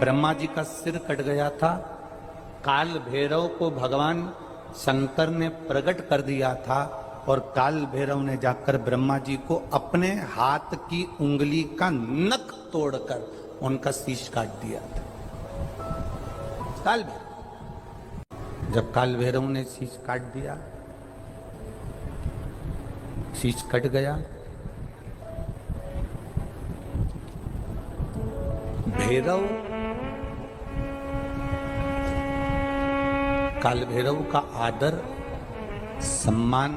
ब्रह्मा जी का सिर कट गया था। काल भैरव को भगवान शंकर ने प्रकट कर दिया था और काल भैरव ने जाकर ब्रह्मा जी को अपने हाथ की उंगली का नख तोड़कर उनका शीश काट दिया था। काल भैरव, जब काल भैरव ने शीश काट दिया, शीश कट गया, भैरव काल भैरव का आदर, सम्मान,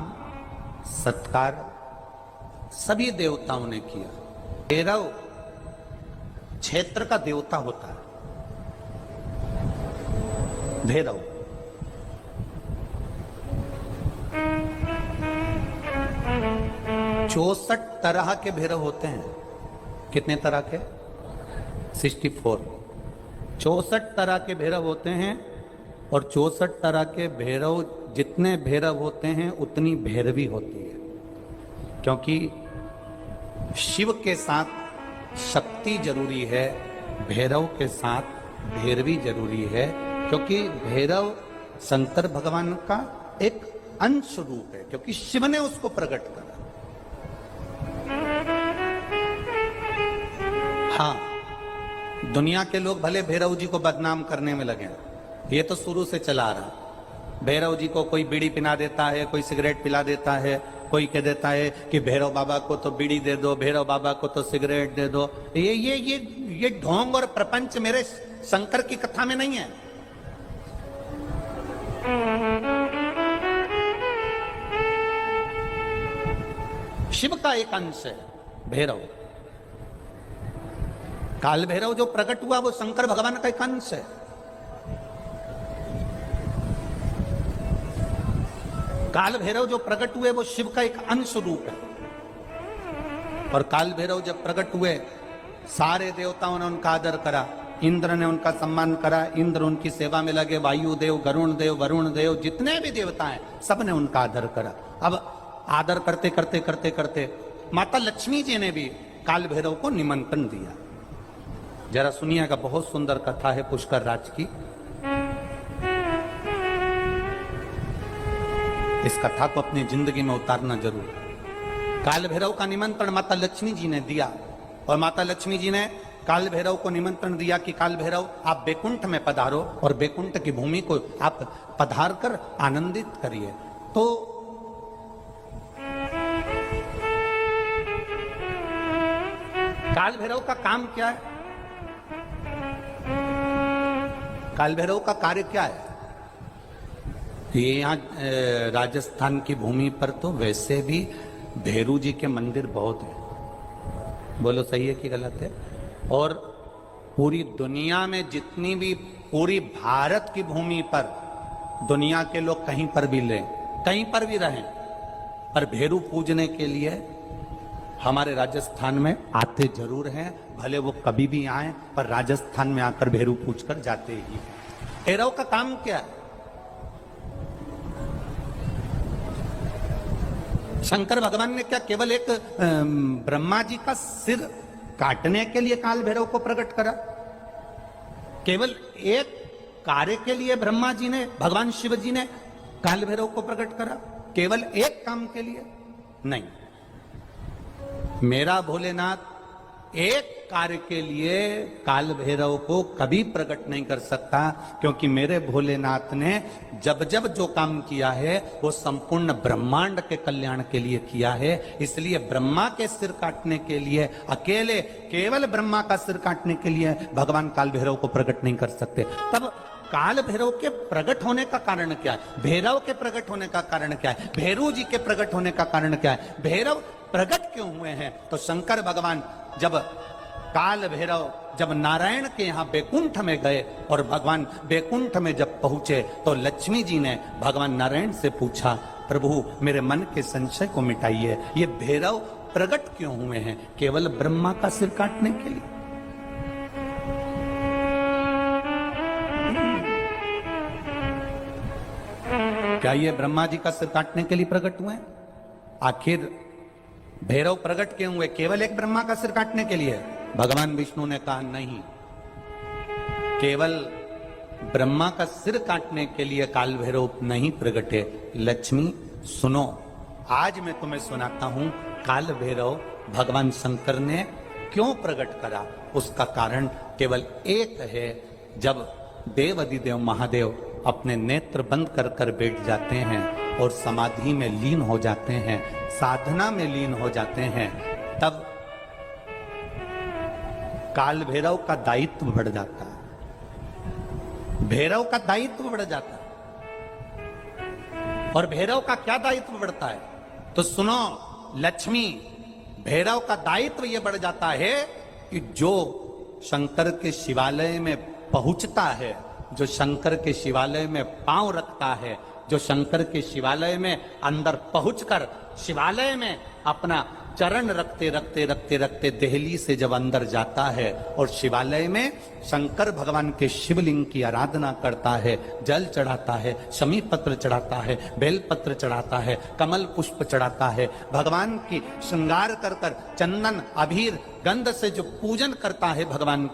सत्कार सभी देवताओं ने किया। भैरव क्षेत्र का देवता होता है। भैरव 64 तरह के भैरव होते हैं। कितने तरह के? 64। 64 तरह के भैरव होते हैं और 64 तरह के भैरव, जितने भैरव होते हैं उतनी भैरवी होती है, क्योंकि शिव के साथ शक्ति जरूरी है, भैरव के साथ भैरवी जरूरी है, क्योंकि भैरव शंकर भगवान का एक अंश रूप है, क्योंकि शिव ने उसको प्रकट करा। हाँ, दुनिया के लोग भले भैरव जी को बदनाम करने में लगे, ये तो शुरू से चला रहा। भैरव जी को कोई बीड़ी पिला देता है, कोई सिगरेट पिला देता है, कोई कह देता है कि भैरव बाबा को तो बीड़ी दे दो, भैरव बाबा को तो सिगरेट दे दो। ये ढोंग और प्रपंच मेरे शंकर की कथा में नहीं है। शिव का एक अंश है भैरव। काल भैरव जो प्रकट हुआ वो शंकर भगवान का एक अंश है। काल भैरव जो प्रकट हुए वो शिव का एक अंश रूप है। और काल भैरव जब प्रकट हुए, सारे देवताओं ने उनका आदर करा, इंद्र ने उनका सम्मान करा, इंद्र उनकी सेवा में लगे, वायु देव, गरुण देव, वरुण देव, जितने भी देवता हैं सब ने उनका आदर करा। अब आदर करते करते करते करते माता लक्ष्मी जी ने भी काल भैरव को निमंत्रण दिया। जरा सुनिएगा, बहुत सुंदर कथा है पुष्कर राज की। इस कथा को अपनी जिंदगी में उतारना जरूर। काल भैरव का निमंत्रण माता लक्ष्मी जी ने दिया और माता लक्ष्मी जी ने काल भैरव को निमंत्रण दिया कि काल भैरव आप बैकुंठ में पधारो और बैकुंठ की भूमि को आप पधार कर आनंदित करिए। तो काल भैरव का काम क्या है? काल भैरव का कार्य क्या है? ये यहाँ राजस्थान की भूमि पर तो वैसे भी भैरू जी के मंदिर बहुत है। बोलो सही है कि गलत है? और पूरी दुनिया में जितनी भी, पूरी भारत की भूमि पर दुनिया के लोग कहीं पर भी लें, कहीं पर भी रहें, पर भैरू पूजने के लिए हमारे राजस्थान में आते जरूर हैं। भले वो कभी भी आए, पर राजस्थान में आकर भैरू पूज कर जाते ही। भैरव का काम क्या है? शंकर भगवान ने क्या केवल एक ब्रह्मा जी का सिर काटने के लिए काल भैरव को प्रकट करा? केवल एक कार्य के लिए ब्रह्मा जी ने, भगवान शिव जी ने काल भैरव को प्रकट करा? केवल एक काम के लिए? नहीं, मेरा भोलेनाथ एक कार्य के लिए काल भैरव को कभी प्रकट नहीं कर सकता, क्योंकि मेरे भोलेनाथ ने जब जब जो काम किया है वो संपूर्ण ब्रह्मांड के कल्याण के लिए किया है। इसलिए ब्रह्मा के सिर काटने के लिए, अकेले केवल ब्रह्मा का सिर काटने के लिए भगवान काल भैरव को प्रकट नहीं कर सकते। तब काल भैरव के प्रकट होने का कारण क्या है? भैरव के प्रकट होने का कारण क्या है? भैरू जी के प्रकट होने का कारण क्या है? भैरव प्रकट क्यों हुए हैं? तो शंकर भगवान जब काल भैरव जब नारायण के यहाँ बैकुंठ में गए और भगवान बैकुंठ में जब पहुंचे तो लक्ष्मी जी ने भगवान नारायण से पूछा, प्रभु मेरे मन के संशय को मिटाइए, ये भैरव प्रकट क्यों हुए हैं? केवल ब्रह्मा का सिर काटने के लिए? क्या ये ब्रह्मा जी का सिर काटने के लिए प्रकट हुए? आखिर भैरव प्रकट क्यों हुए? केवल एक ब्रह्मा का सिर काटने के लिए? भगवान विष्णु ने कहा नहीं, केवल ब्रह्मा का सिर काटने के लिए काल भैरव नहीं प्रगटे। लक्ष्मी सुनो, आज मैं तुम्हें सुनाता हूं काल भैरव भगवान शंकर ने क्यों प्रकट करा। उसका कारण केवल एक है। जब देव अधिदेव महादेव अपने नेत्र बंद कर कर बैठ जाते हैं और समाधि में लीन हो जाते हैं, साधना में लीन हो जाते हैं, तब काल भैरव का दायित्व बढ़ जाता है। भैरव का दायित्व बढ़ जाता है। और भैरव का क्या दायित्व बढ़ता है? तो सुनो लक्ष्मी, भैरव का दायित्व यह बढ़ जाता है कि जो शंकर के शिवालय में पहुंचता है, जो शंकर के शिवालय में पांव रखता है, जो शंकर के शिवालय में अंदर पहुंचकर शिवालय में अपना चरण रखते रखते रखते रखते देहली से जब अंदर जाता है और शिवालय में शंकर भगवान के शिवलिंग की आराधना करता है, जल चढ़ाता है, शमी पत्र चढ़ाता है, बेल पत्र चढ़ाता है, कमल पुष्प चढ़ाता है, भगवान की श्रृंगार कर कर चंदन अबीर गंध से जो पूजन करता है भगवान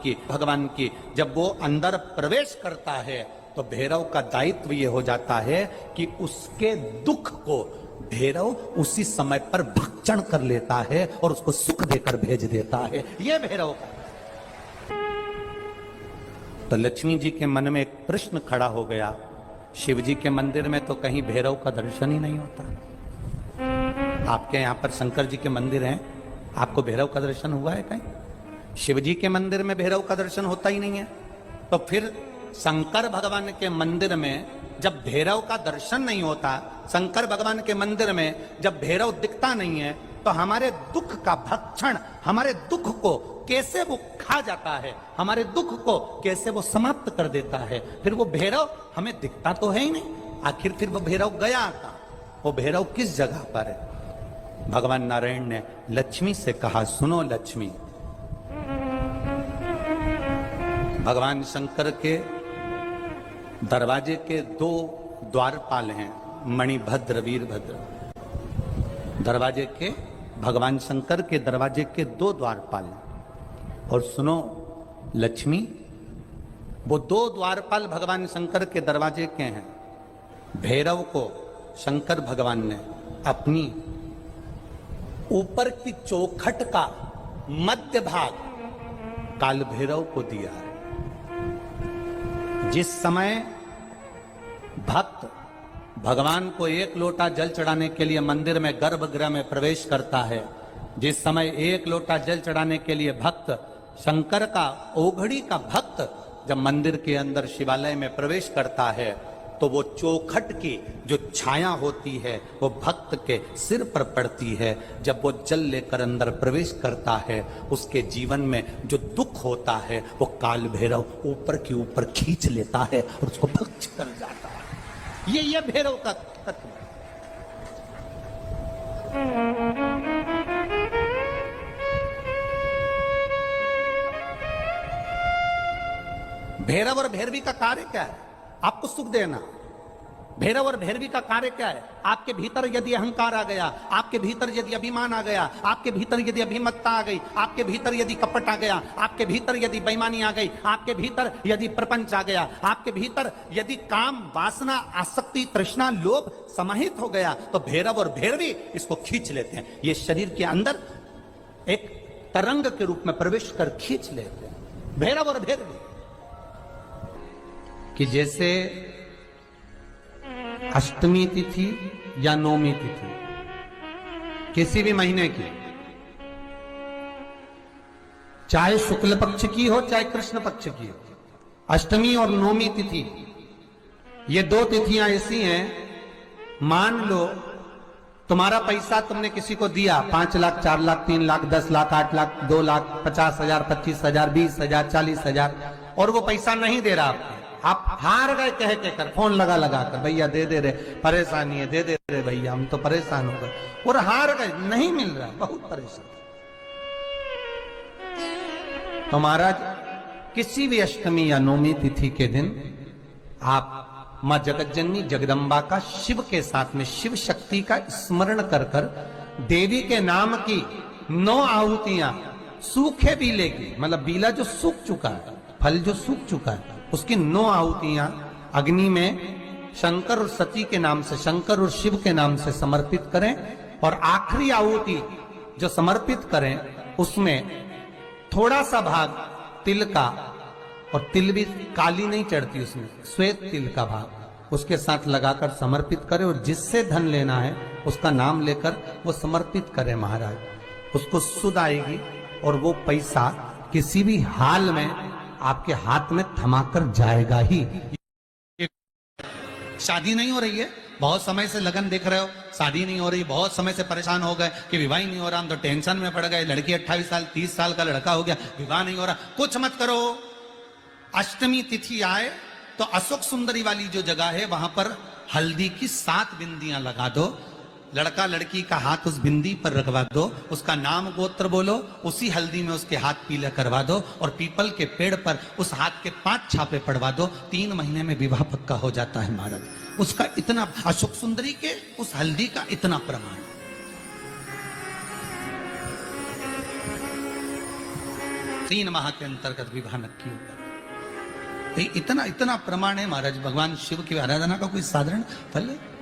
की जब वो अंदर प्रवेश करता है, तो भैरव का दायित्व ये हो जाता है कि उसके दुख को भैरव उसी समय पर भक्षण कर लेता है और उसको सुख देकर भेज देता है। यह भैरव का। तो लक्ष्मी जी के मन में एक प्रश्न खड़ा हो गया, शिव जी के मंदिर में तो कहीं भैरव का दर्शन ही नहीं होता। आपके यहां पर शंकर जी के मंदिर हैं, आपको भैरव का दर्शन हुआ है कहीं? शिव जी के मंदिर में भैरव का दर्शन होता ही नहीं है। तो फिर शंकर भगवान के मंदिर में जब भैरव का दर्शन नहीं होता, शंकर भगवान के मंदिर में जब भैरव दिखता नहीं है, तो हमारे दुख का भक्षण, हमारे दुख को कैसे वो खा जाता है, हमारे दुख को कैसे वो समाप्त कर देता है। फिर वो भैरव हमें दिखता तो है ही नहीं। आखिर फिर वो भैरव गया था, वो भैरव किस जगह पर है? भगवान नारायण ने लक्ष्मी से कहा, सुनो लक्ष्मी, भगवान शंकर के दरवाजे के दो द्वारपाल हैं, मणिभद्र वीरभद्र। दरवाजे के, भगवान शंकर के दरवाजे के दो द्वारपाल हैं। और सुनो लक्ष्मी, वो दो द्वारपाल भगवान शंकर के दरवाजे के हैं। भैरव को शंकर भगवान ने अपनी ऊपर की चौखट का मध्य भाग काल भैरव को दिया है। जिस समय भक्त भगवान को एक लोटा जल चढ़ाने के लिए मंदिर में गर्भगृह में प्रवेश करता है, जिस समय एक लोटा जल चढ़ाने के लिए भक्त शंकर का ओघड़ी का भक्त जब मंदिर के अंदर शिवालय में प्रवेश करता है, तो वो चौखट की जो छाया होती है वो भक्त के सिर पर पड़ती है। जब वो जल लेकर अंदर प्रवेश करता है, उसके जीवन में जो दुख होता है वो काल भैरव ऊपर की ऊपर खींच लेता है और उसको भक्ष कर जाता है। ये भैरव का तत्व। भैरव और भैरवी का कार्य क्या है? आपको सुख देना। भैरव और भैरवी का कार्य क्या है? आपके भीतर यदि अहंकार आ गया, आपके भीतर यदि अभिमान आ गया, आपके भीतर यदि अभिमत्ता आ गई, आपके भीतर यदि कपट आ गया, आपके भीतर यदि बेईमानी आ गई, आपके भीतर यदि प्रपंच आ गया, आपके भीतर यदि काम वासना आसक्ति तृष्णा लोभ समाहित हो गया, तो भैरव और भैरवी इसको खींच लेते हैं। ये शरीर के अंदर एक तरंग के रूप में प्रवेश कर खींच लेते हैं भैरव और भैरवी। कि जैसे अष्टमी तिथि या नौमी तिथि किसी भी महीने की, चाहे शुक्ल पक्ष की हो चाहे कृष्ण पक्ष की हो, अष्टमी और नौमी तिथि ये दो तिथियां ऐसी हैं, मान लो तुम्हारा पैसा तुमने किसी को दिया, 5 लाख 4 लाख 3 लाख 10 लाख 8 लाख 2 लाख 50,000 25,000 20,000 40,000 और वो पैसा नहीं दे रहा आपको, आप हार गए कह के कर, फोन लगा कर, भैया दे दे रहे, परेशानी है, दे दे रहे भैया, हम तो परेशान हो गए, और हार गए, नहीं मिल रहा, बहुत परेशान। तो महाराज किसी भी अष्टमी या नौमी तिथि के दिन आप मां जगतजननी जगदम्बा का शिव के साथ में शिव शक्ति का स्मरण कर कर देवी के नाम की 9 आहुतियां सूखे बीले की, मतलब बीला जो सूख चुका है, फल जो सूख चुका है, उसकी 9 आहुतियां अग्नि में शंकर और सती के नाम से, शंकर और शिव के नाम से समर्पित करें, और आखिरी आहुति जो समर्पित करें उसमें थोड़ा सा भाग तिल का, और तिल भी काली नहीं चढ़ती उसमें, श्वेत तिल का भाग उसके साथ लगाकर समर्पित करें, और जिससे धन लेना है उसका नाम लेकर वो समर्पित करें महाराज, उसको सुध आएगी और वो पैसा किसी भी हाल में आपके हाथ में थमाकर जाएगा ही। शादी नहीं हो रही है, बहुत समय से लगन देख रहे हो, शादी नहीं हो रही, बहुत समय से परेशान हो गए कि विवाह ही नहीं हो रहा, हम तो टेंशन में पड़ गए, लड़की 28 साल 30 साल का लड़का हो गया, विवाह नहीं हो रहा, कुछ मत करो। अष्टमी तिथि आए तो अशोक सुंदरी वाली जो जगह है वहां पर हल्दी की 7 बिंदियां लगा दो, लड़का लड़की का हाथ उस बिंदी पर रखवा दो, उसका नाम गोत्र बोलो, उसी हल्दी में उसके हाथ पीले करवा दो, और पीपल के पेड़ पर उस हाथ के 5 छापे पड़वा दो, 3 महीने में विवाह पक्का हो जाता है महाराज। उसका इतना, अशोक सुंदरी के उस हल्दी का इतना प्रमाण। 3 माह के अंतर्गत विवाह नक्की होगा, इतना इतना प्रमाण है महाराज। भगवान शिव की आराधना का कोई साधारण फल है?